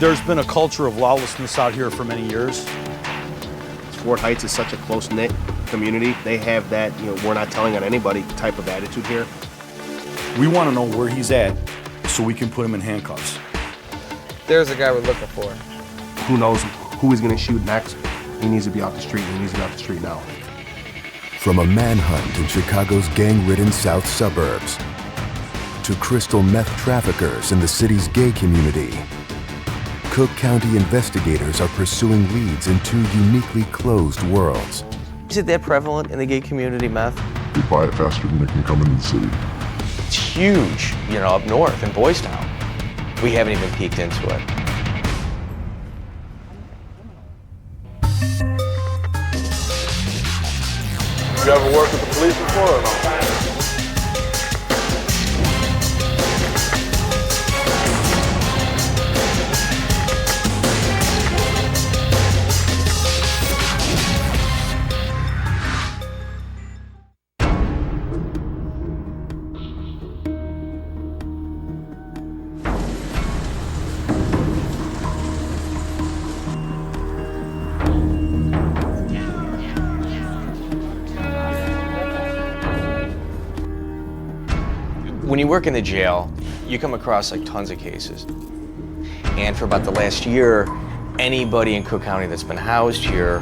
There's been a culture of lawlessness out here for many years. Fort Heights is such a close-knit community. They have that, we're not telling on anybody type of attitude here. We want to know where he's at so we can put him in handcuffs. There's a guy we're looking for. Who knows who he's going to shoot next? He needs to be off the street, and he needs to be off the street now. From a manhunt in Chicago's gang-ridden south suburbs to crystal meth traffickers in the city's gay community, Cook County investigators are pursuing leads in two uniquely closed worlds. Is it that prevalent in the gay community, meth? They buy it faster than they can come into the city. It's huge, up north in Boys Town. We haven't even peeked into it. You ever worked with the police before or no? When you work in the jail, you come across tons of cases. And for about the last year, anybody in Cook County that's been housed here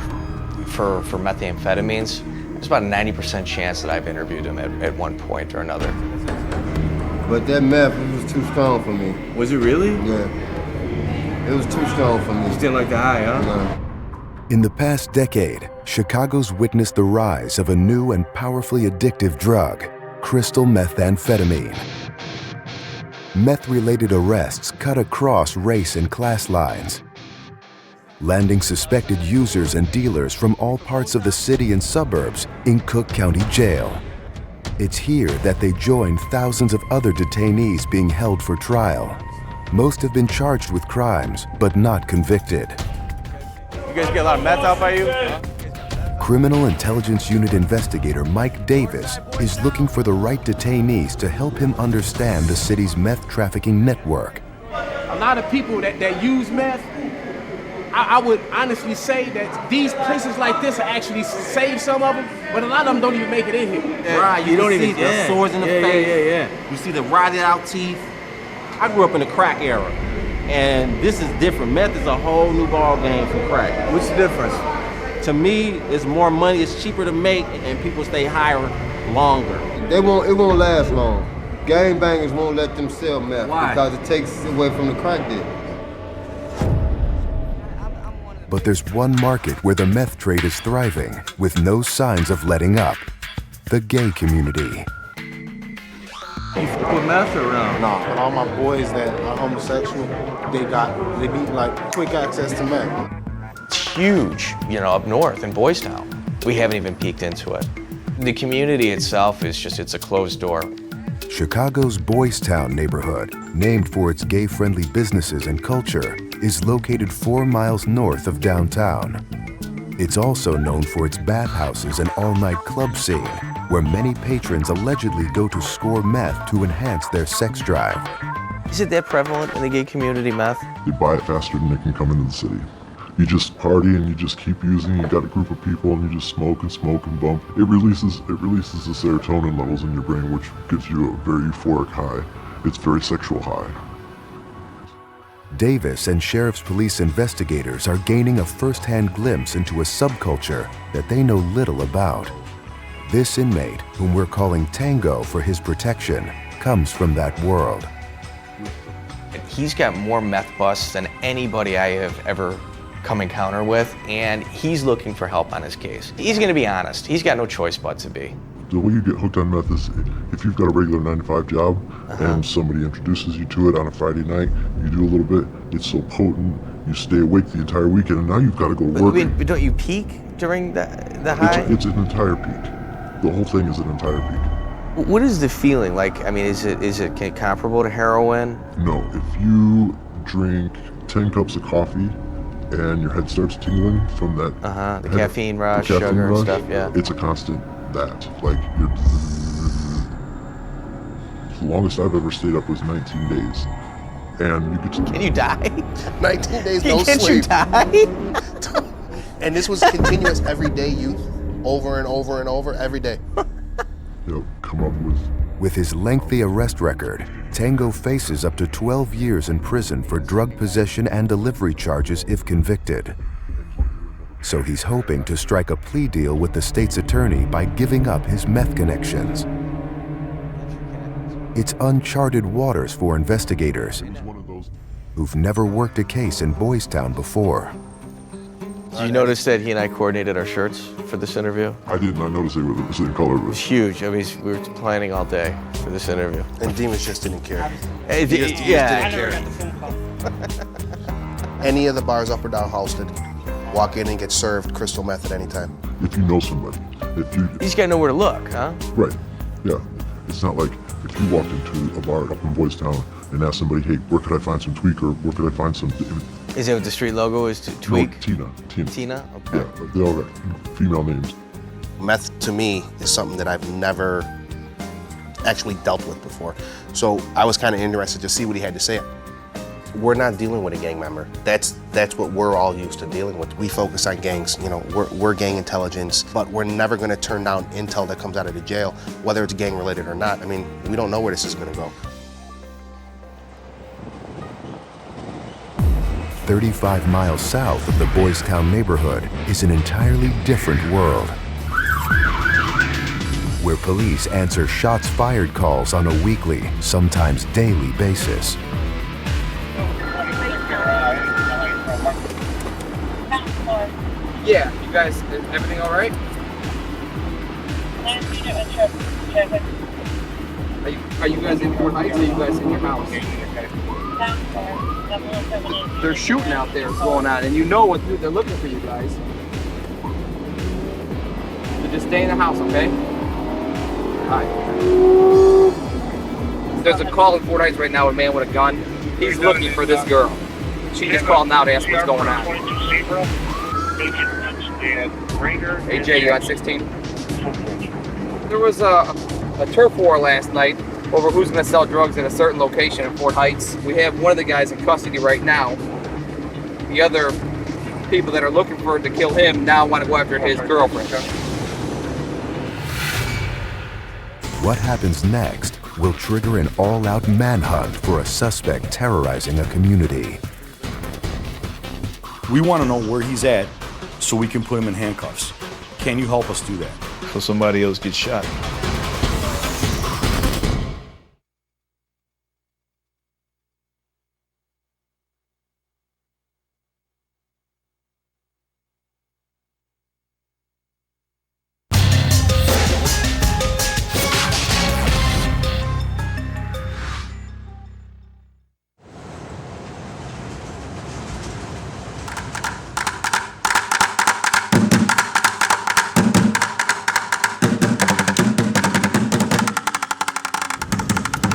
for methamphetamines, there's about a 90% chance that I've interviewed them at one point or another. But that meth was too strong for me. Was it really? Yeah. It was too strong for me. You didn't like the high, huh? No. In the past decade, Chicago's witnessed the rise of a new and powerfully addictive drug, crystal methamphetamine. Meth-related arrests cut across race and class lines, landing suspected users and dealers from all parts of the city and suburbs in Cook County Jail. It's here that they join thousands of other detainees being held for trial. Most have been charged with crimes, but not convicted. You guys get a lot of meth out by you? Criminal Intelligence Unit investigator Mike Davis is looking for the right detainees to help him understand the city's meth trafficking network. A lot of people that use meth, I would honestly say that these places like this actually save some of them, but a lot of them don't even make it in here. Yeah, Right, you don't see even the sores in the face. Yeah. You see the rotted out teeth. I grew up in the crack era, and this is different. Meth is a whole new ball game from crack. What's the difference? To me, it's more money, it's cheaper to make, and people stay higher longer. It won't last long. Gangbangers won't let them sell meth. Why? Because it takes away from the crack deal. But there's one market where the meth trade is thriving with no signs of letting up: the gay community. You fuck with meth or no? No, but all my boys that are homosexual, they need quick access to meth. It's huge, up north in Boys Town. We haven't even peeked into it. The community itself it's a closed door. Chicago's Boys Town neighborhood, named for its gay-friendly businesses and culture, is located 4 miles north of downtown. It's also known for its bathhouses and all-night club scene, where many patrons allegedly go to score meth to enhance their sex drive. Is it that prevalent in the gay community, meth? They buy it faster than they can come into the city. You just party and you just keep using. You got a group of people and you just smoke and bump. It releases the serotonin levels in your brain, which gives you a very euphoric high. It's very sexual high. Davis and Sheriff's Police investigators are gaining a first-hand glimpse into a subculture that they know little about. This inmate, whom we're calling Tango for his protection, comes from that world. He's got more meth busts than anybody I have ever come encounter with, and he's looking for help on his case. He's gonna be honest. He's got no choice but to be. The way you get hooked on meth is if you've got a regular 9-to-5 job and somebody introduces you to it on a Friday night, you do a little bit, it's so potent, you stay awake the entire weekend, and now you've got to go work. But don't you peak during the high? It's an entire peak. The whole thing is an entire peak. What is the feeling like? I mean, is it comparable to heroin? No, if you drink 10 cups of coffee and your head starts tingling from that. The caffeine rush, sugar and stuff, yeah. It's a constant that. Like, the longest I've ever stayed up was 19 days. and you get to... Can you die? 19 days no Can't sleep. you die? And this was continuous everyday youth, over and over and over, every day. Come up with... With his lengthy arrest record, Tango faces up to 12 years in prison for drug possession and delivery charges if convicted. So he's hoping to strike a plea deal with the state's attorney by giving up his meth connections. It's uncharted waters for investigators who've never worked a case in Boys Town before. Did you notice that he and I coordinated our shirts for this interview? I did not notice they were the same color. It's huge. I mean, we were planning all day for this interview. And Demons just didn't care. He just didn't care. Any of the bars up or down Halsted, walk in and get served crystal meth at any time. If you know somebody, if you... You just gotta know where to look, huh? Right, yeah. It's not like if you walked into a bar up in Boys Town and asked somebody, hey, where could I find some tweak or where could I find some... Is it what the street logo is, tweak? No, Tina. Tina? Okay. Yeah, they all got female names. Meth, to me, is something that I've never actually dealt with before. So I was kind of interested to see what he had to say. We're not dealing with a gang member. That's what we're all used to dealing with. We focus on gangs, you know, we're gang intelligence, but we're never gonna turn down intel that comes out of the jail, whether it's gang related or not. I mean, we don't know where this is gonna go. 35 miles south of the Boys Town neighborhood is an entirely different world, where police answer shots fired calls on a weekly, sometimes daily basis. Yeah, you guys, is everything all right? Are you guys in Fort Heights or are you guys in your house? They're shooting out there going on, and you know what they're looking for you guys. So just stay in the house, okay? All right. There's a call in Fort Heights right now, a man with a gun. He's looking for this girl. She just called now to ask what's going on. Hey Jay, you on 16? There was a turf war last night over who's going to sell drugs in a certain location in Fort Heights. We have one of the guys in custody right now. The other people that are looking for to kill him now want to go after his girlfriend. What happens next will trigger an all-out manhunt for a suspect terrorizing a community. We want to know where he's at so we can put him in handcuffs. Can you help us do that? So somebody else gets shot.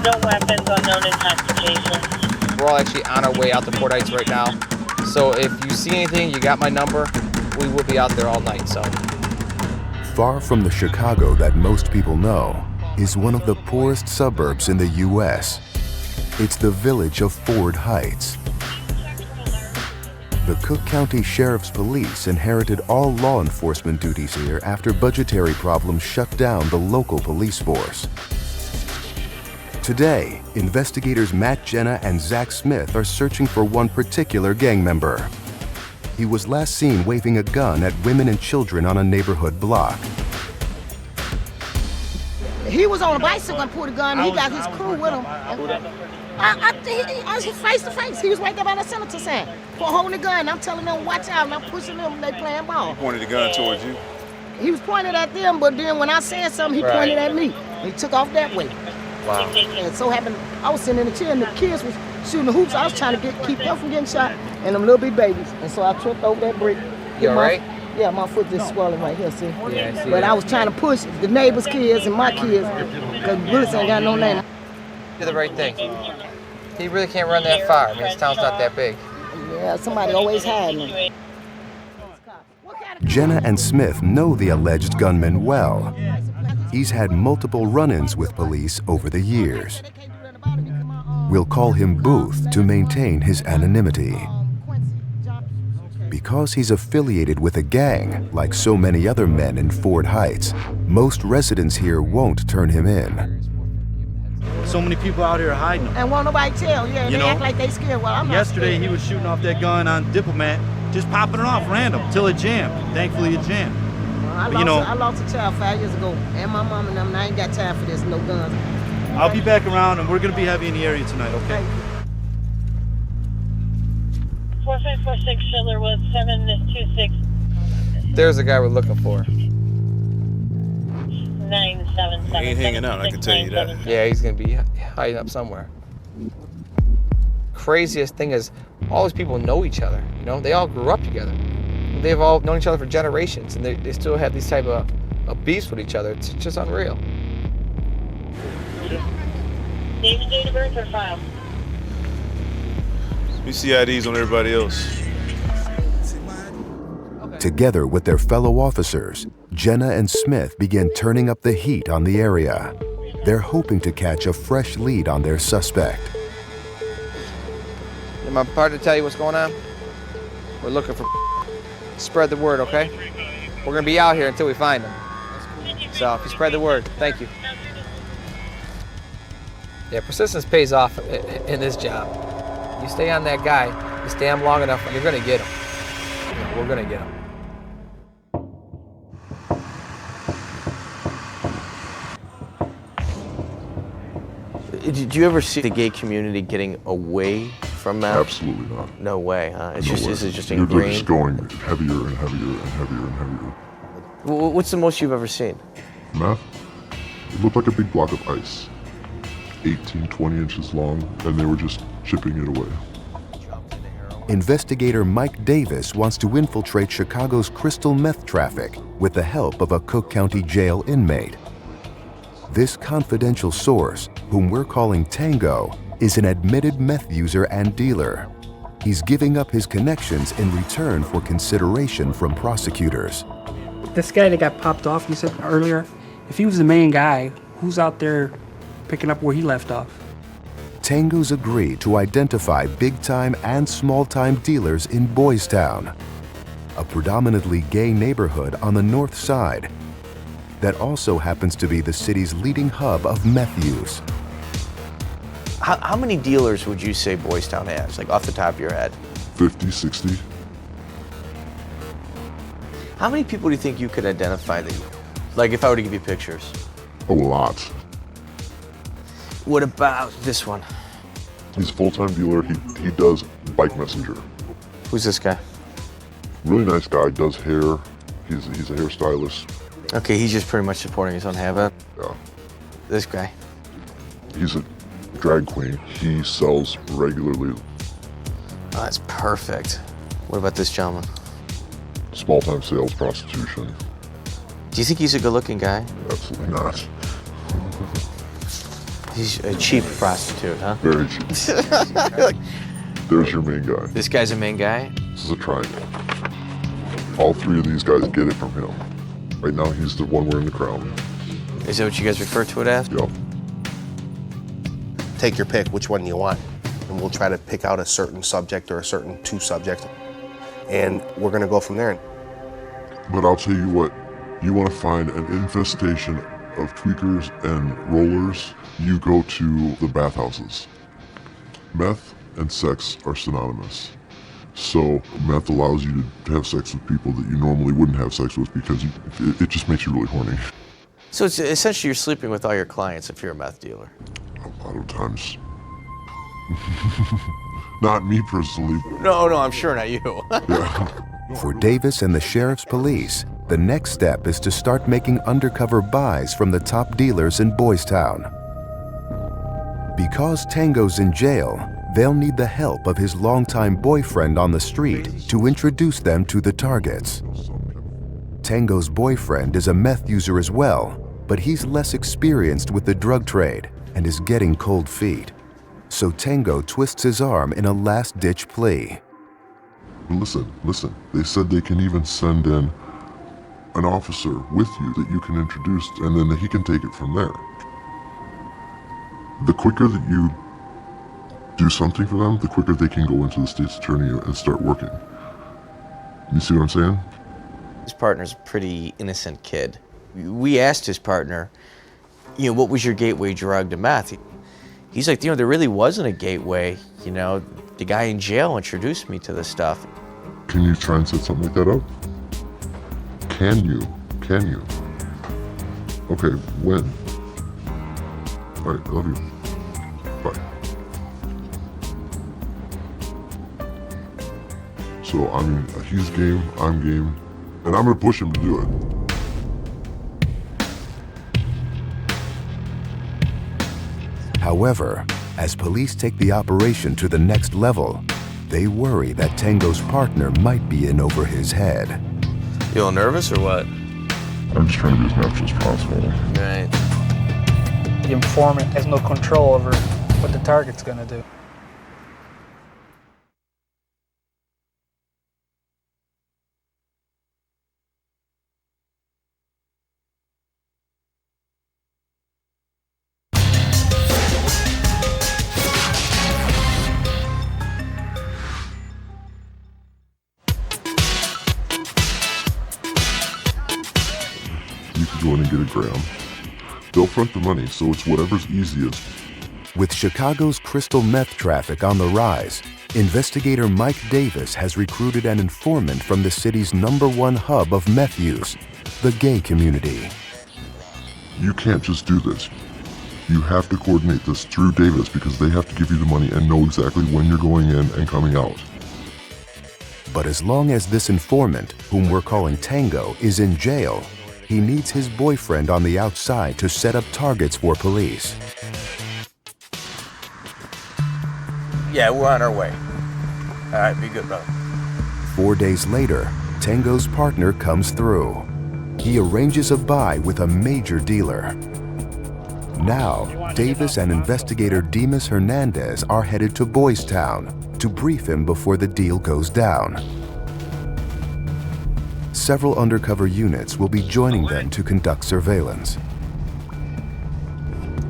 No weapons, unknown intoxication. We're all actually on our way out to Fort Heights right now. So if you see anything, you got my number. We will be out there all night, so. Far from the Chicago that most people know is one of the poorest suburbs in the U.S. It's the village of Fort Heights. The Cook County Sheriff's Police inherited all law enforcement duties here after budgetary problems shut down the local police force. Today, investigators Matt Jenna and Zach Smith are searching for one particular gang member. He was last seen waving a gun at women and children on a neighborhood block. He was on a bicycle and pulled a gun. He got his crew with him. I was face to face. He was right there by the senator saying, holding the gun. I'm telling them, watch out, and I'm pushing them, they playing ball. He pointed the gun towards you? He was pointing at them, but then when I said something, he pointed at me. He took off that way. Wow. And so happened, I was sitting in the chair and the kids was shooting the hoops. I was trying to keep them from getting shot and them little big babies. And so I tripped over that brick. You all right? Yeah, my foot just swelling right here, see? Yeah, I see but that. I was trying to push the neighbors' kids and my kids because bullets ain't got no name. Do the right thing. He really can't run that far. I mean, this town's not that big. Yeah, somebody always hiding them. Jenna and Smith know the alleged gunman well. He's had multiple run-ins with police over the years. We'll call him Booth to maintain his anonymity. Because he's affiliated with a gang, like so many other men in Ford Heights, most residents here won't turn him in. So many people out here hiding him. And won't nobody tell, yeah, You they know, act like they scared. Well, I'm not Yesterday scared. he was shooting off that gun on Diplomat, just popping it off random till it jammed. Thankfully it jammed. Well, I lost a child 5 years ago, and my mom and them, and I ain't got time for this, no guns. I'll be back around and we're gonna be heavy in the area tonight, okay? 4546 Schiller with 726. There's the guy we're looking for. 977. He ain't hanging out, I can tell you that. Yeah, he's gonna be hiding up somewhere. Craziest thing is, all these people know each other. You know, they all grew up together. They've all known each other for generations, and they still have these type of beefs with each other. It's just unreal. Name and date of birth or file? We see IDs on everybody else. Together with their fellow officers, Jenna and Smith begin turning up the heat on the area. They're hoping to catch a fresh lead on their suspect. Did my partner tell you what's going on? We're looking for. Spread the word, okay? We're gonna be out here until we find him. So if you spread the word, thank you. Yeah, persistence pays off in this job. You stay on that guy, you stay on him long enough, you're gonna get him. We're gonna get him. Did you ever see the gay community getting away from meth? Absolutely not. No way, huh? It's No just way. this is just They're ingrained. just going heavier and heavier and heavier and heavier. What's the most you've ever seen? Meth? It looked like a big block of ice. 18, 20 inches long, and they were just chipping it away. Investigator Mike Davis wants to infiltrate Chicago's crystal meth traffic with the help of a Cook County Jail inmate. This confidential source, whom we're calling Tango, is an admitted meth user and dealer. He's giving up his connections in return for consideration from prosecutors. This guy that got popped off, you said earlier, if he was the main guy, who's out there picking up where he left off? Tango's agreed to identify big-time and small-time dealers in Boys Town, a predominantly gay neighborhood on the north side that also happens to be the city's leading hub of meth use. How many dealers would you say Boys Town has, like off the top of your head? 50, 60. How many people do you think you could identify that, like if I were to give you pictures? A lot. What about this one? He's a full-time dealer. He does bike messenger. Who's this guy? Really nice guy, does hair. He's a hairstylist. Okay, he's just pretty much supporting his own habit. Yeah. This guy. He's a drag queen. He sells regularly. Oh, that's perfect. What about this gentleman? Small-time sales, prostitution. Do you think he's a good-looking guy? Absolutely not. He's a cheap prostitute, huh? Very cheap. There's your main guy. This guy's a main guy? This is a triangle. All three of these guys get it from him. Right now, he's the one wearing the crown. Is that what you guys refer to it as? Yep. Take your pick, which one you want. And we'll try to pick out a certain subject or a certain two subjects. And we're gonna go from there. But I'll tell you what, you want to find an infestation of tweakers and rollers, you go to the bathhouses. Meth and sex are synonymous. So meth allows you to have sex with people that you normally wouldn't have sex with because it just makes you really horny. So it's essentially you're sleeping with all your clients if you're a meth dealer. A lot of times. Not me personally. No, I'm sure not you. Yeah. For Davis and the sheriff's police, the next step is to start making undercover buys from the top dealers in Boys Town. Because Tango's in jail, they'll need the help of his longtime boyfriend on the street to introduce them to the targets. Tango's boyfriend is a meth user as well, but he's less experienced with the drug trade and is getting cold feet. So Tango twists his arm in a last-ditch plea. Listen. They said they can even send in an officer with you that you can introduce, and then he can take it from there. The quicker that you do something for them, the quicker they can go into the state's attorney and start working. You see what I'm saying? His partner's a pretty innocent kid. We asked his partner, you know, what was your gateway drug to meth? He's like, you know, there really wasn't a gateway. You know, the guy in jail introduced me to this stuff. Can you try and set something like that up? Can you? Can you? Okay, when? All right, love you. Bye. So, I mean, he's game, I'm game, and I'm gonna push him to do it. However, as police take the operation to the next level, they worry that Tango's partner might be in over his head. You all nervous or what? I'm just trying to be as natural as possible. Right. The informant has no control over what the target's gonna do. You could go in and get a gram. They'll front the money, so it's whatever's easiest. With Chicago's crystal meth traffic on the rise, investigator Mike Davis has recruited an informant from the city's #1 hub of meth use, the gay community. You can't just do this. You have to coordinate this through Davis because they have to give you the money and know exactly when you're going in and coming out. But as long as this informant, whom we're calling Tango, is in jail, he needs his boyfriend on the outside to set up targets for police. Yeah, we're on our way. All right, be good, brother. 4 days later, Tango's partner comes through. He arranges a buy with a major dealer. Now, Davis and investigator Demas Hernandez are headed to Boys Town to brief him before the deal goes down. Several undercover units will be joining them to conduct surveillance.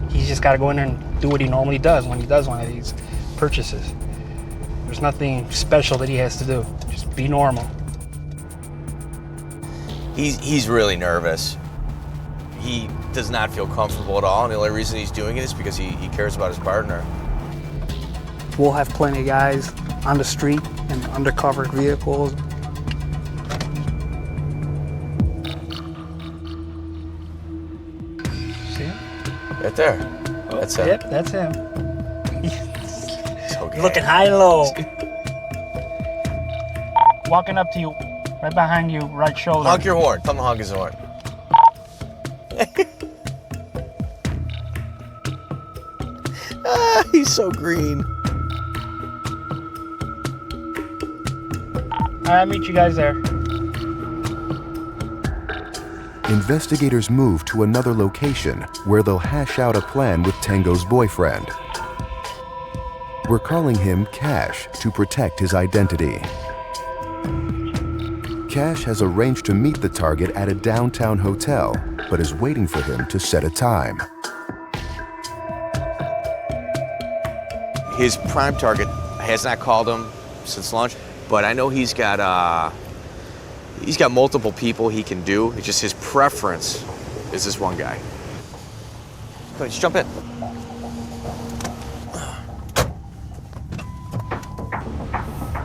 He's just got to go in there and do what he normally does when he does one of these purchases. There's nothing special that he has to do. Just be normal. He's really nervous. He does not feel comfortable at all, and the only reason he's doing it is because he cares about his partner. We'll have plenty of guys on the street in undercover vehicles. See him? Right there. That's him. Yep, that's him. So Looking high and low. Walking up to you, right behind you, right shoulder. Honk your horn. Tell him to honk his horn. He's so green. I'll meet you guys there. Investigators move to another location where they'll hash out a plan with Tango's boyfriend. We're calling him Cash to protect his identity. Cash has arranged to meet the target at a downtown hotel, but is waiting for him to set a time. His prime target has not called him since lunch, but I know he's got multiple people he can do. It's just his preference is this one guy. Go ahead, just jump in.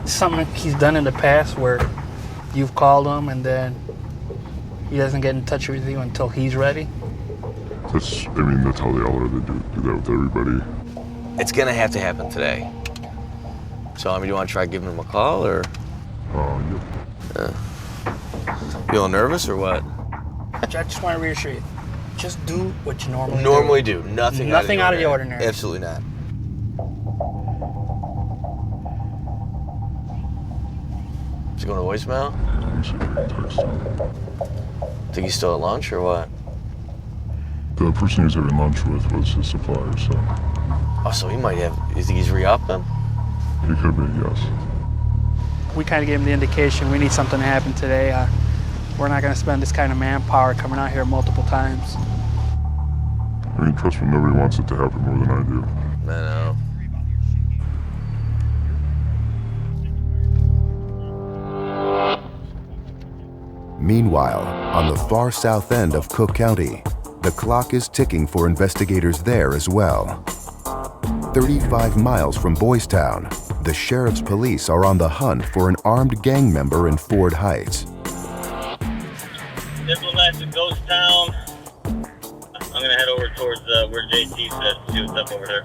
Something he's done in the past where you've called him and then he doesn't get in touch with you until he's ready. That's how they all are. They do that with everybody. It's gonna have to happen today. So, do you want to try giving him a call, or? Yep. You all nervous, or what? I just want to reassure you. Just do what you normally do. Nothing out of the ordinary. Absolutely not. Is he going to voicemail? Think he's still at lunch, or what? The person he was having lunch with was his supplier, so. Oh, so he might have. You think he's re-upped them? He could be, yes. We kind of gave him the indication we need something to happen today. We're not going to spend this kind of manpower coming out here multiple times. Trust me, nobody wants it to happen more than I do. I know. Meanwhile, on the far south end of Cook County, the clock is ticking for investigators there as well. 35 miles from Boys Town, the sheriff's police are on the hunt for an armed gang member in Ford Heights. Diplomat to Ghost Town. I'm gonna head over towards where JT said, see what's up over there.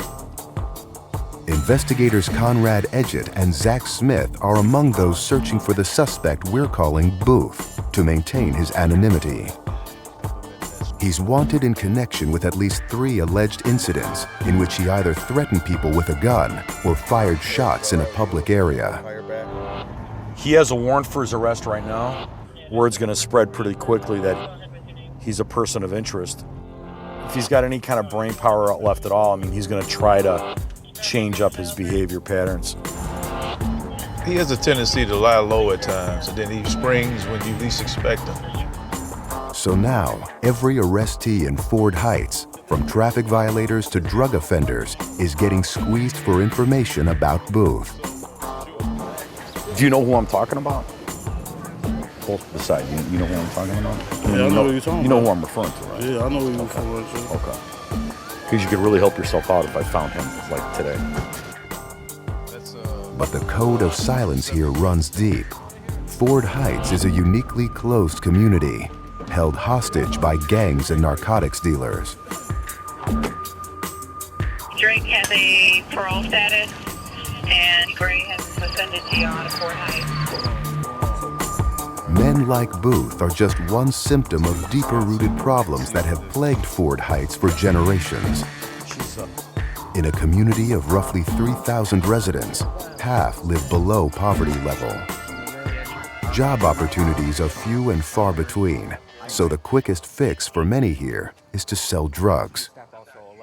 Investigators Conrad Edgett and Zach Smith are among those searching for the suspect we're calling Booth to maintain his anonymity. He's wanted in connection with at least 3 alleged incidents in which he either threatened people with a gun or fired shots in a public area. He has a warrant for his arrest right now. Word's gonna spread pretty quickly that he's a person of interest. If he's got any kind of brain power left at all, I mean, he's gonna try to change up his behavior patterns. He has a tendency to lie low at times, and then he springs when you least expect him. So now, every arrestee in Ford Heights, from traffic violators to drug offenders, is getting squeezed for information about Booth. Do you know who I'm talking about? Pull to the side. You know who I'm talking about? Yeah, I know who you're talking about. You know who I'm referring to, right? Yeah, I know who you're referring to. Okay. Because you could really help yourself out if I found him, like today. But the code of silence here runs deep. Ford Heights is a uniquely closed community, held hostage by gangs and narcotics dealers. Drake has a parole status, and Gray has suspended to on Fort Heights. Men like Booth are just one symptom of deeper-rooted problems that have plagued Ford Heights for generations. In a community of roughly 3,000 residents, half live below poverty level. Job opportunities are few and far between, so the quickest fix for many here is to sell drugs.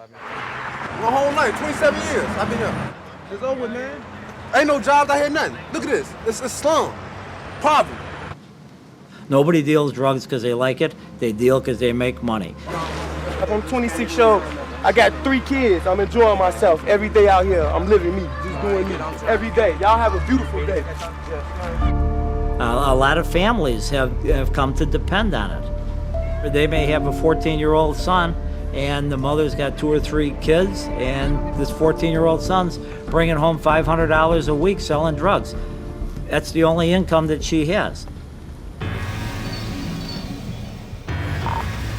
My whole life, 27 years, I've been here. It's over, man. Ain't no jobs out here, nothing. Look at this. It's slum. Poverty. Nobody deals drugs because they like it. They deal because they make money. I'm 26 years old. I got 3 kids. I'm enjoying myself every day out here. I'm living me, just doing me every day. Y'all have a beautiful day. A lot of families have come to depend on it. They may have a 14-year-old son, and the mother's got 2 or 3 kids, and this 14-year-old son's bringing home $500 a week selling drugs. That's the only income that she has.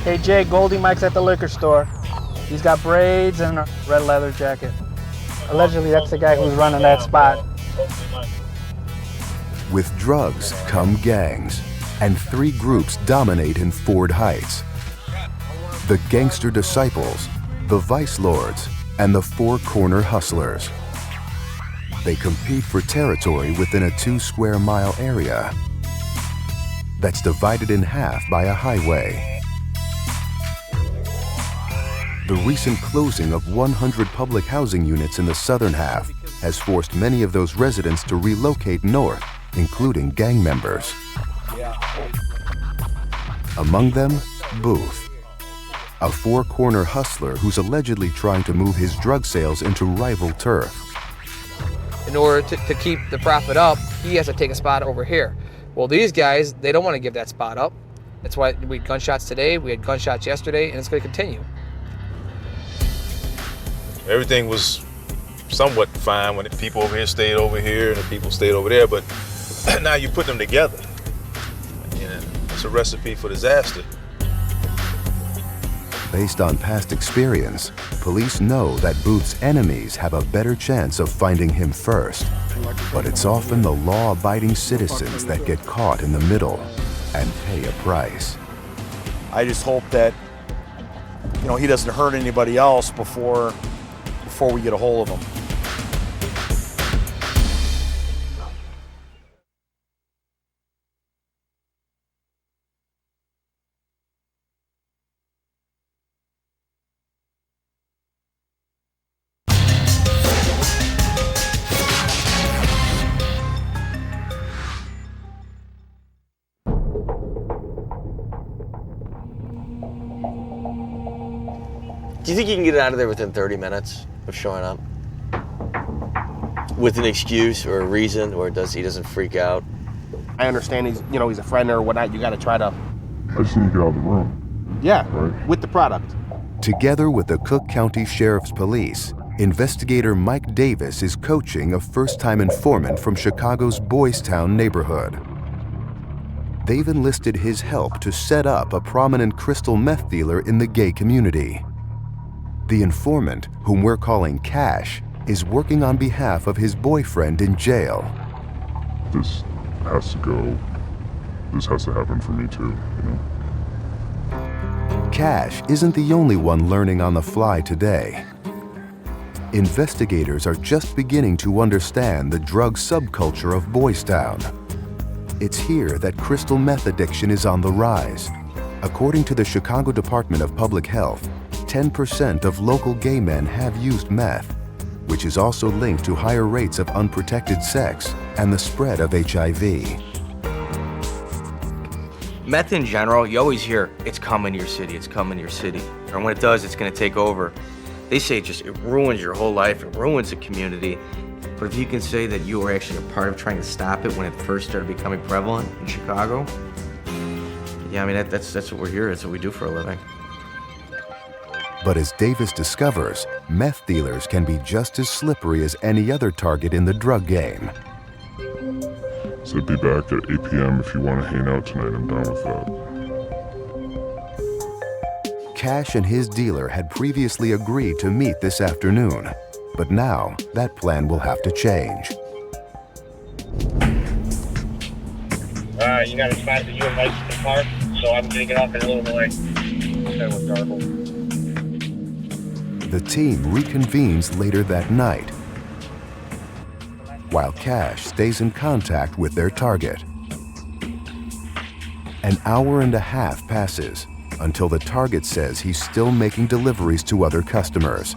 Hey Jay, Goldie Mike's at the liquor store. He's got braids and a red leather jacket. Allegedly, that's the guy who's running that spot. With drugs come gangs, and 3 groups dominate in Ford Heights. The Gangster Disciples, the Vice Lords, and the Four Corner Hustlers. They compete for territory within a 2-square-mile area that's divided in half by a highway. The recent closing of 100 public housing units in the southern half has forced many of those residents to relocate north, including gang members. Among them, Booth, a 4-corner hustler who's allegedly trying to move his drug sales into rival turf. In order to keep the profit up, he has to take a spot over here. Well, these guys, they don't want to give that spot up. That's why we had gunshots today, we had gunshots yesterday, and it's going to continue. Everything was somewhat fine when the people over here stayed over here and the people stayed over there, but now you put them together. It's a recipe for disaster. Based on past experience, police know that Booth's enemies have a better chance of finding him first. But it's often the law-abiding citizens that get caught in the middle and pay a price. I just hope that, he doesn't hurt anybody else before we get a hold of him. Do you think you can get out of there within 30 minutes of showing up? With an excuse or a reason, or he doesn't freak out? I understand he's a friend or whatnot. You got to try to. I just need to get out of the room. Yeah, right? with the product. Together with the Cook County Sheriff's Police, investigator Mike Davis is coaching a first-time informant from Chicago's Boys Town neighborhood. They've enlisted his help to set up a prominent crystal meth dealer in the gay community. The informant, whom we're calling Cash, is working on behalf of his boyfriend in jail. This has to go. This has to happen for me too, you know? Cash isn't the only one learning on the fly today. Investigators are just beginning to understand the drug subculture of Boys Town. It's here that crystal meth addiction is on the rise. According to the Chicago Department of Public Health, 10% of local gay men have used meth, which is also linked to higher rates of unprotected sex and the spread of HIV. Meth in general, you always hear, it's coming to your city, it's coming to your city. And when it does, it's gonna take over. They say it ruins your whole life, it ruins the community. But if you can say that you were actually a part of trying to stop it when it first started becoming prevalent in Chicago, yeah, I mean, that's what we're here, that's what we do for a living. But as Davis discovers, meth dealers can be just as slippery as any other target in the drug game. So be back at 8 p.m. if you want to hang out tonight. I'm down with that. Cash and his dealer had previously agreed to meet this afternoon, but now that plan will have to change. You got a spot that you and Mike can park, so I'm gonna get off in a little way. Okay, with Darble. The team reconvenes later that night, while Cash stays in contact with their target. An hour and a half passes until the target says he's still making deliveries to other customers.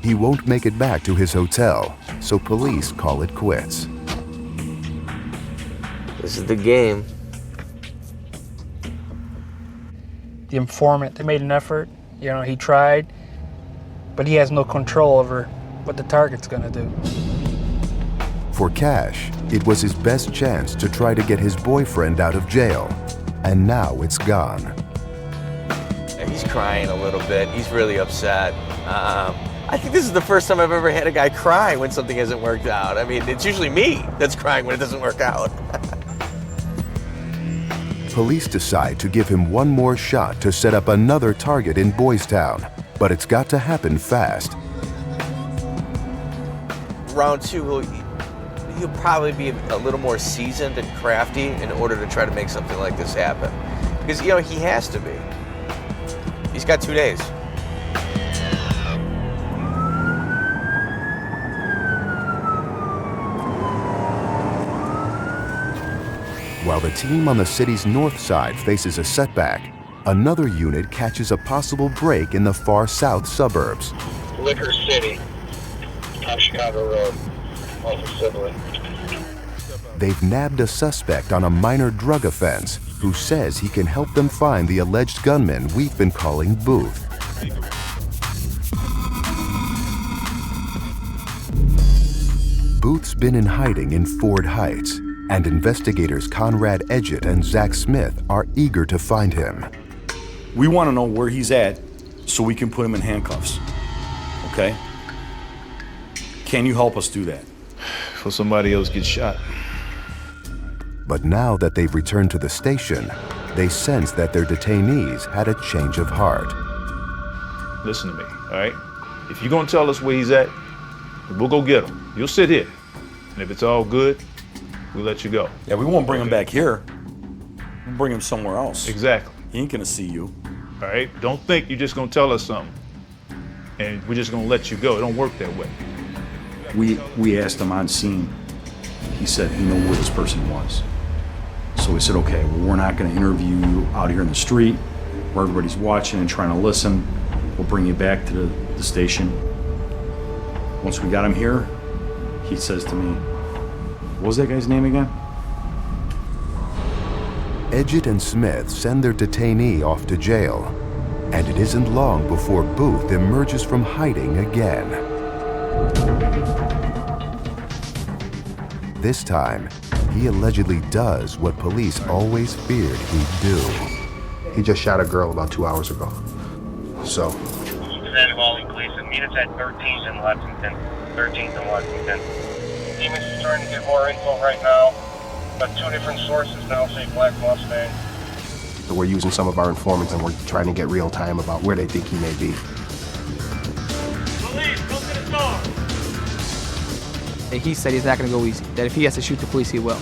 He won't make it back to his hotel, so police call it quits. This is the game. The informant, they made an effort. He tried, but he has no control over what the target's gonna do. For Cash, it was his best chance to try to get his boyfriend out of jail, and now it's gone. He's crying a little bit. He's really upset. I think this is the first time I've ever had a guy cry when something hasn't worked out. I mean, it's usually me that's crying when it doesn't work out. Police decide to give him one more shot to set up another target in Boys Town, but it's got to happen fast. Round two, he'll probably be a little more seasoned and crafty in order to try to make something like this happen. Because, he has to be. He's got 2 days. While the team on the city's north side faces a setback, another unit catches a possible break in the far south suburbs. Liquor City, on Chicago Road, off of Sibley. They've nabbed a suspect on a minor drug offense who says he can help them find the alleged gunman we've been calling Booth. Booth's been in hiding in Ford Heights, and investigators Conrad Edgett and Zach Smith are eager to find him. We want to know where he's at so we can put him in handcuffs, okay? Can you help us do that? Before somebody else gets shot. But now that they've returned to the station, they sense that their detainees had a change of heart. Listen to me, all right? If you're gonna tell us where he's at, we'll go get him. You'll sit here. And if it's all good, we'll let you go. Yeah, we won't bring him back here. We'll bring him somewhere else. Exactly. He ain't gonna see you. All right? Don't think you're just gonna tell us something and we're just gonna let you go. It don't work that way. We asked him on scene. He said he knew where this person was. So we said, okay, well, we're not gonna interview you out here in the street where everybody's watching and trying to listen. We'll bring you back to the station. Once we got him here, he says to me, what was that guy's name again? Edgett and Smith send their detainee off to jail, and it isn't long before Booth emerges from hiding again. This time, he allegedly does what police always feared he'd do. He just shot a girl about 2 hours ago. So. Meet us at 13th and Lexington. 13th and Lexington. Demons is trying to get more info right now. Got 2 different sources now say Black Mustang. We're using some of our informants and we're trying to get real time about where they think he may be. Police, go to the door. And he said he's not going to go easy. That if he has to shoot the police, he will.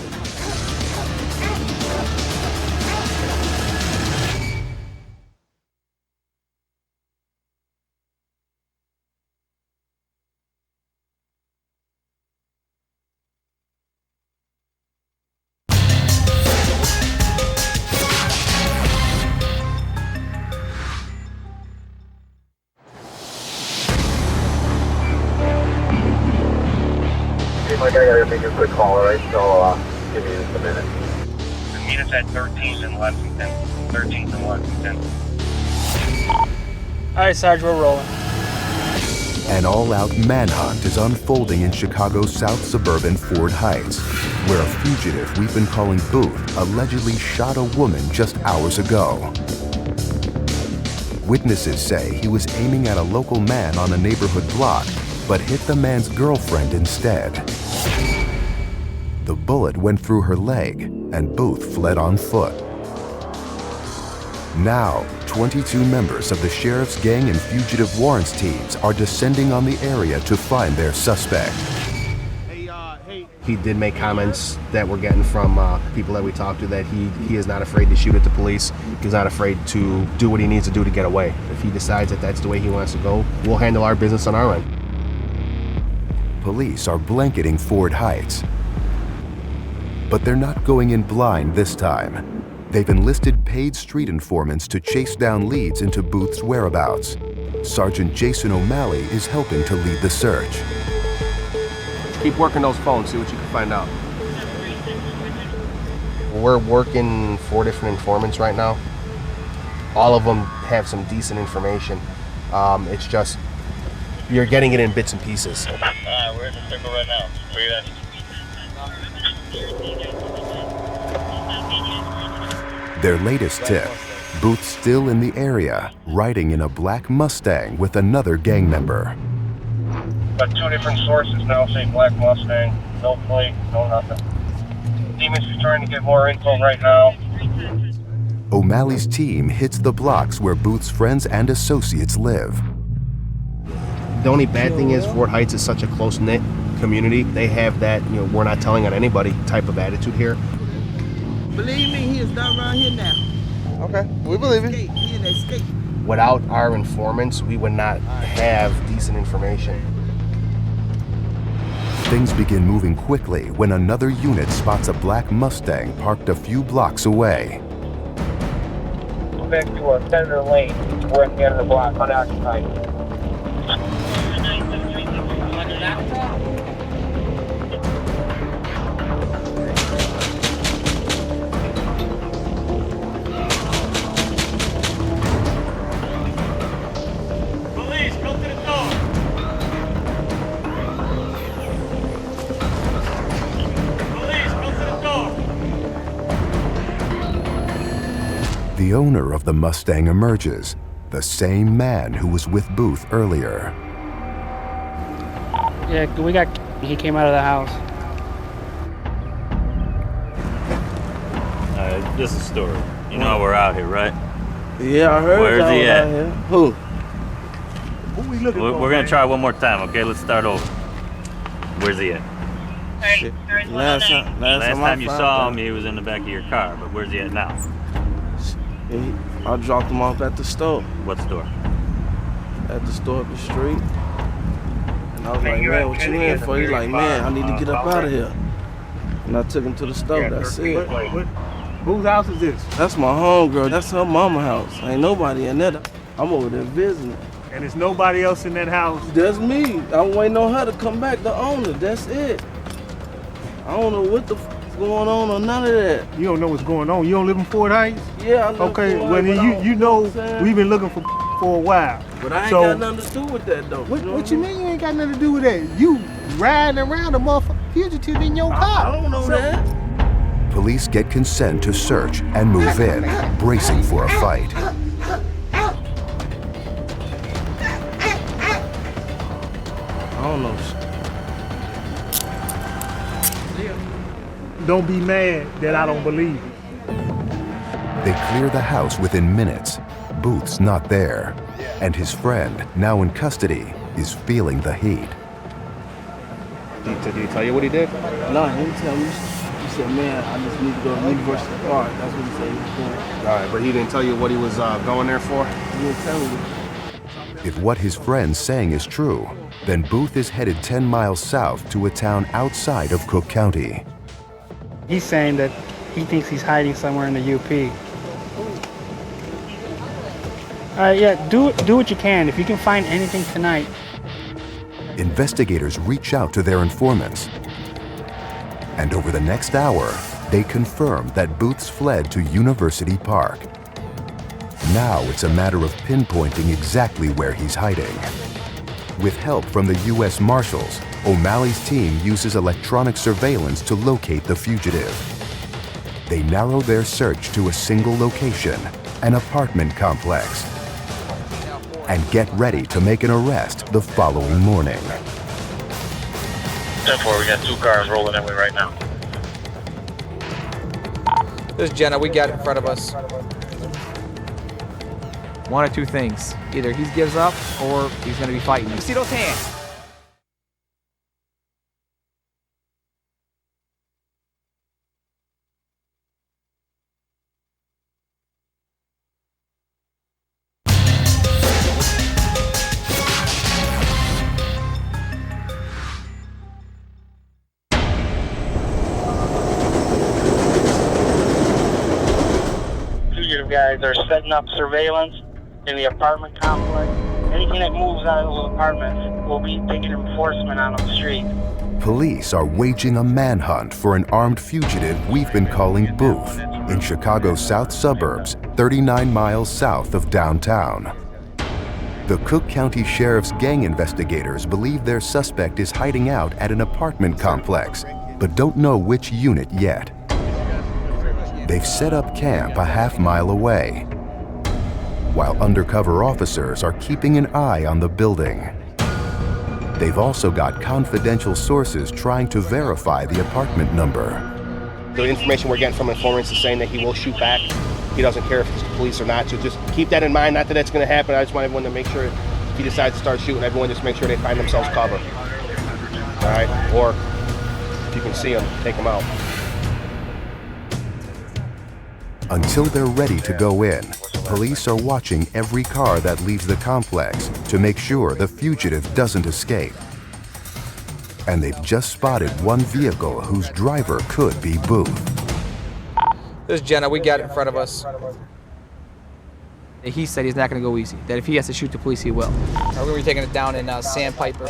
Mike, I gotta make a quick call, alright? So, give me just a minute. Meet us at 13th and Lexington. 13th and Lexington. Alright, Sarge, we're rolling. An all-out manhunt is unfolding in Chicago's south suburban Ford Heights, where a fugitive we've been calling Booth allegedly shot a woman just hours ago. Witnesses say he was aiming at a local man on a neighborhood block, but hit the man's girlfriend instead. The bullet went through her leg, and Booth fled on foot. Now, 22 members of the sheriff's gang and fugitive warrants teams are descending on the area to find their suspect. He did make comments that we're getting from people that we talked to that he is not afraid to shoot at the police. He's not afraid to do what he needs to do to get away. If he decides that that's the way he wants to go, we'll handle our business on our end. Police are blanketing Ford Heights. But they're not going in blind this time. They've enlisted paid street informants to chase down leads into Booth's whereabouts. Sergeant Jason O'Malley is helping to lead the search. Keep working those phones, see what you can find out. We're working 4 different informants right now. All of them have some decent information. It's just, you're getting it in bits and pieces. We're in the circle right now. Where you at? Their latest tip, Booth still in the area, riding in a black Mustang with another gang member. Got 2 different sources now say Black Mustang. No plate, no nothing. Demons is trying to get more info right now. O'Malley's team hits the blocks where Booth's friends and associates live. The only bad thing is Fort Heights is such a close-knit community. They have that, we're not telling on anybody type of attitude here. Believe me, he is not around here now. Okay, we believe it. He in escape. Without our informants, we would not have decent information. Things begin moving quickly when another unit spots a black Mustang parked a few blocks away. Back to our center lane. We're at the end of the block, unoccupied. Police, go to the door. Police, go to the door. The owner of the Mustang emerges, the same man who was with Booth earlier. Yeah, he came out of the house. This is a story. You know we're out here, right? Yeah, I heard. Where's he at? Who? Who we looking for? We're gonna try one more time, okay? Let's start over. Where's he at? Shit. Last time you saw him, he was in the back of your car, but where's he at now? I dropped him off at the store. What store? At the store up the street. And I was like, man, what you in for? He's like, man, I need to get up out of here. And I took him to the store, that's it. Whose house is this? That's my homegirl, that's her mama's house. Ain't nobody in there. I'm over there visiting. And there's nobody else in that house? That's me. I'm waiting on her to come back, the owner, that's it. I don't know what the f going on or none of that. You don't know what's going on? You don't live in Fort Heights? Yeah, I live okay, in Fort well Heights, then you know we've been looking for a while. But I ain't got nothing to do with that though. What you mean you ain't got nothing to do with that? You riding around a motherfucking fugitive in your car. I don't know that. Police get consent to search and move in, bracing for a fight. I don't know. Don't be mad that I don't believe it. They clear the house within minutes. Booth's not there, and his friend, now in custody, is feeling the heat. Did he tell you what he did? No, he didn't tell me. He said, man, I just need to go to University Park. That's what he said he was doing. All right, but he didn't tell you what he was going there for? He didn't tell me. If what his friend's saying is true, then Booth is headed 10 miles south to a town outside of Cook County. He's saying that he thinks he's hiding somewhere in the UP. Yeah, do what you can. If you can find anything tonight. Investigators reach out to their informants. And over the next hour, they confirm that Booth's fled to University Park. Now it's a matter of pinpointing exactly where he's hiding. With help from the U.S. Marshals, O'Malley's team uses electronic surveillance to locate the fugitive. They narrow their search to a single location, an apartment complex, and get ready to make an arrest the following morning. 10-4, we got 2 cars rolling that way right now. This is Jenna, we got it in front of us. One of two things. Either he gives up or he's going to be fighting. You see those hands? Fugitive guys are setting up surveillance in the apartment complex. Anything that moves out of those apartments will be taking enforcement on the street. Police are waging a manhunt for an armed fugitive we've been calling Booth in Chicago's south suburbs, 39 miles south of downtown. The Cook County Sheriff's gang investigators believe their suspect is hiding out at an apartment complex, but don't know which unit yet. They've set up camp a half-mile away, while undercover officers are keeping an eye on the building. They've also got confidential sources trying to verify the apartment number. The information we're getting from informants is saying that he will shoot back. He doesn't care if it's the police or not, so just keep that in mind. Not that that's going to happen. I just want everyone to make sure if he decides to start shooting, everyone just make sure they find themselves cover. All right? Or if you can see him, take him out. Until they're ready to go in, police are watching every car that leaves the complex to make sure the fugitive doesn't escape. And they've just spotted one vehicle whose driver could be Booth. This is Jenna, we got it in front of us. He said he's not going to go easy, that if he has to shoot the police, he will. We're going to be taking it down in Sandpiper.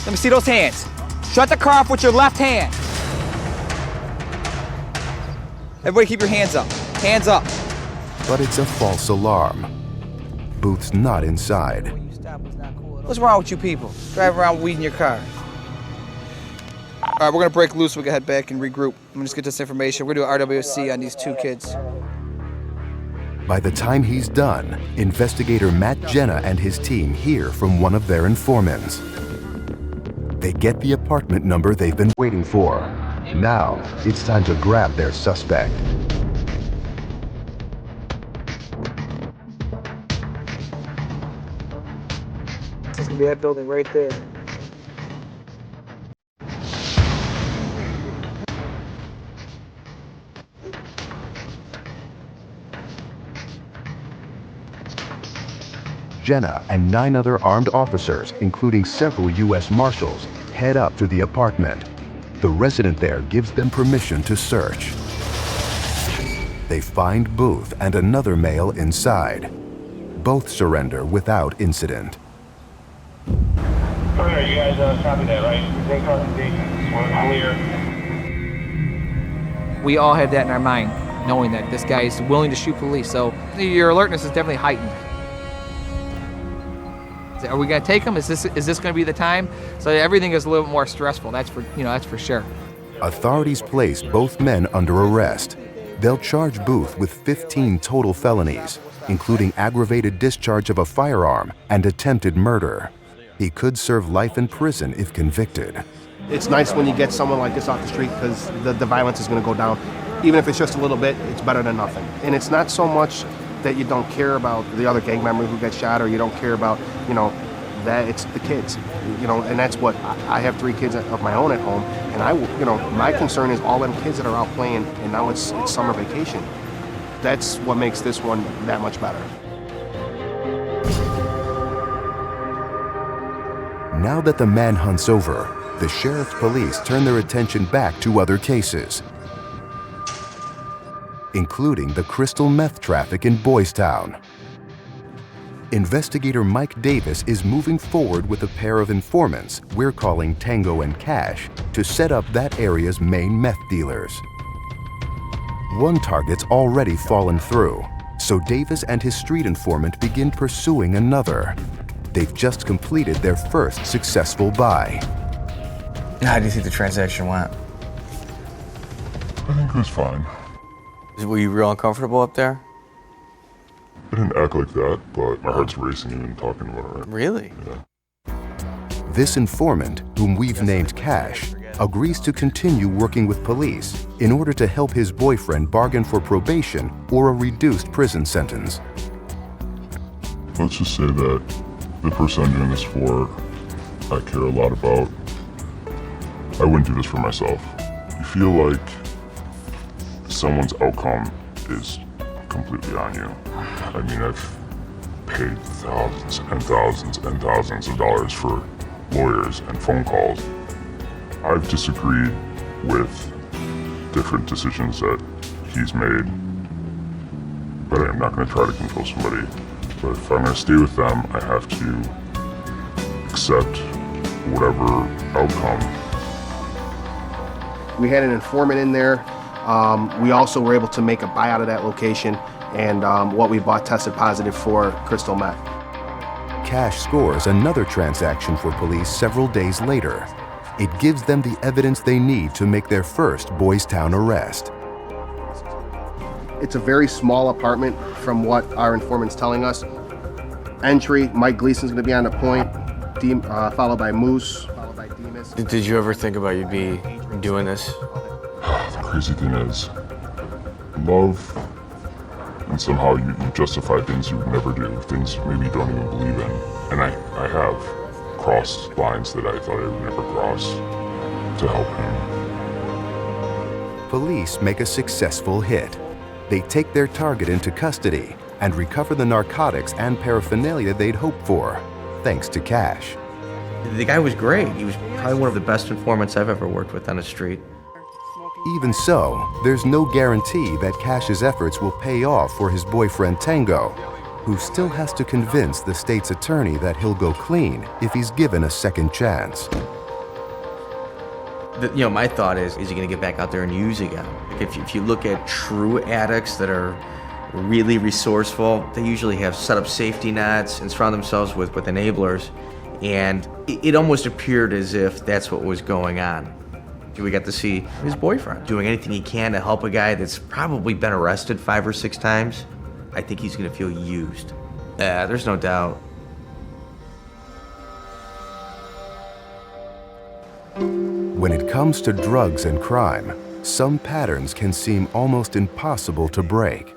Let me see those hands. Shut the car off with your left hand. Everybody keep your hands up. Hands up. But it's a false alarm. Booth's not inside. What's wrong with you people? Drive around with weed in your car. All right, we're gonna break loose. We can head back and regroup. I'm gonna just get this information. We're gonna do RWC on these 2 kids. By the time he's done, investigator Matt Jenna and his team hear from one of their informants. They get the apartment number they've been waiting for. Now, it's time to grab their suspect. It's gonna be that building right there. Jenna and 9 other armed officers, including several U.S. Marshals, head up to the apartment. The resident there gives them permission to search. They find Booth and another male inside. Both surrender without incident. All right, you guys copy that, right? We're clear. We all have that in our mind, knowing that this guy is willing to shoot police, so your alertness is definitely heightened. Are we going to take them? Is this going to be the time? So everything is a little more stressful. That's for sure. Authorities place both men under arrest. They'll charge Booth with 15 total felonies, including aggravated discharge of a firearm and attempted murder. He could serve life in prison if convicted. It's nice when you get someone like this off the street because the violence is going to go down. Even if it's just a little bit, it's better than nothing. And it's not so much that you don't care about the other gang member who got shot, or you don't care about, that it's the kids, and that's what, I have 3 kids of my own at home, and my concern is all them kids that are out playing, and now it's summer vacation. That's what makes this one that much better. Now that the manhunt's over, the sheriff's police turn their attention back to other cases, including the crystal meth traffic in Boys Town. Investigator Mike Davis is moving forward with a pair of informants we're calling Tango and Cash to set up that area's main meth dealers. One target's already fallen through, so Davis and his street informant begin pursuing another. They've just completed their first successful buy. How do you think the transaction went? I think it was fine. Were you real uncomfortable up there? I didn't act like that, but my heart's racing even talking about it. Right? Really? Yeah. This informant, whom we've named Cash, agrees to continue working with police in order to help his boyfriend bargain for probation or a reduced prison sentence. Let's just say that the person I'm doing this for, I care a lot about. I wouldn't do this for myself. You feel like someone's outcome is completely on you. I mean, I've paid thousands and thousands and thousands of dollars for lawyers and phone calls. I've disagreed with different decisions that he's made, but I'm not going to try to control somebody. But if I'm going to stay with them, I have to accept whatever outcome. We had an informant in there. We also were able to make a buy out of that location, and what we bought tested positive for crystal meth. Cash scores another transaction for police several days later. It gives them the evidence they need to make their first Boys Town arrest. It's a very small apartment from what our informant's telling us. Entry, Mike Gleason's gonna be on the point, followed by Moose, followed by Demas. Did you ever think about you'd be doing this? The crazy thing is, love, and somehow you justify things you would never do, things maybe you don't even believe in. And I have crossed lines that I thought I would never cross to help him. Police make a successful hit. They take their target into custody and recover the narcotics and paraphernalia they'd hoped for, thanks to Cash. The guy was great. He was probably one of the best informants I've ever worked with on the street. Even so, there's no guarantee that Cash's efforts will pay off for his boyfriend Tango, who still has to convince the state's attorney that he'll go clean if he's given a second chance. My thought is he going to get back out there and use again? If you look at true addicts that are really resourceful, they usually have set up safety nets and surround themselves with enablers, and it almost appeared as if that's what was going on. We got to see his boyfriend doing anything he can to help a guy that's probably been arrested 5 or 6 times. I think he's going to feel used. There's no doubt. When it comes to drugs and crime, some patterns can seem almost impossible to break.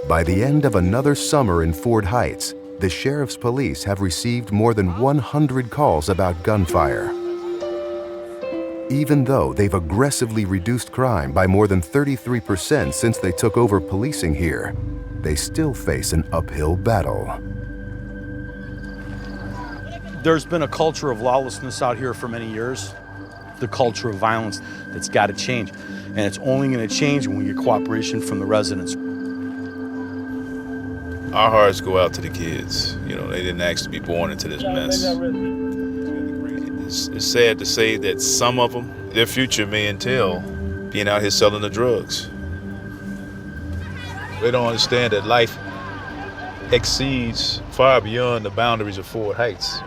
By the end of another summer in Ford Heights, the sheriff's police have received more than 100 calls about gunfire. Even though they've aggressively reduced crime by more than 33% since they took over policing here, they still face an uphill battle. There's been a culture of lawlessness out here for many years, the culture of violence that's got to change. And it's only going to change when we get cooperation from the residents. Our hearts go out to the kids. They didn't ask to be born into this mess. It's sad to say that some of them, their future may entail being out here selling the drugs. They don't understand that life exceeds far beyond the boundaries of Ford Heights.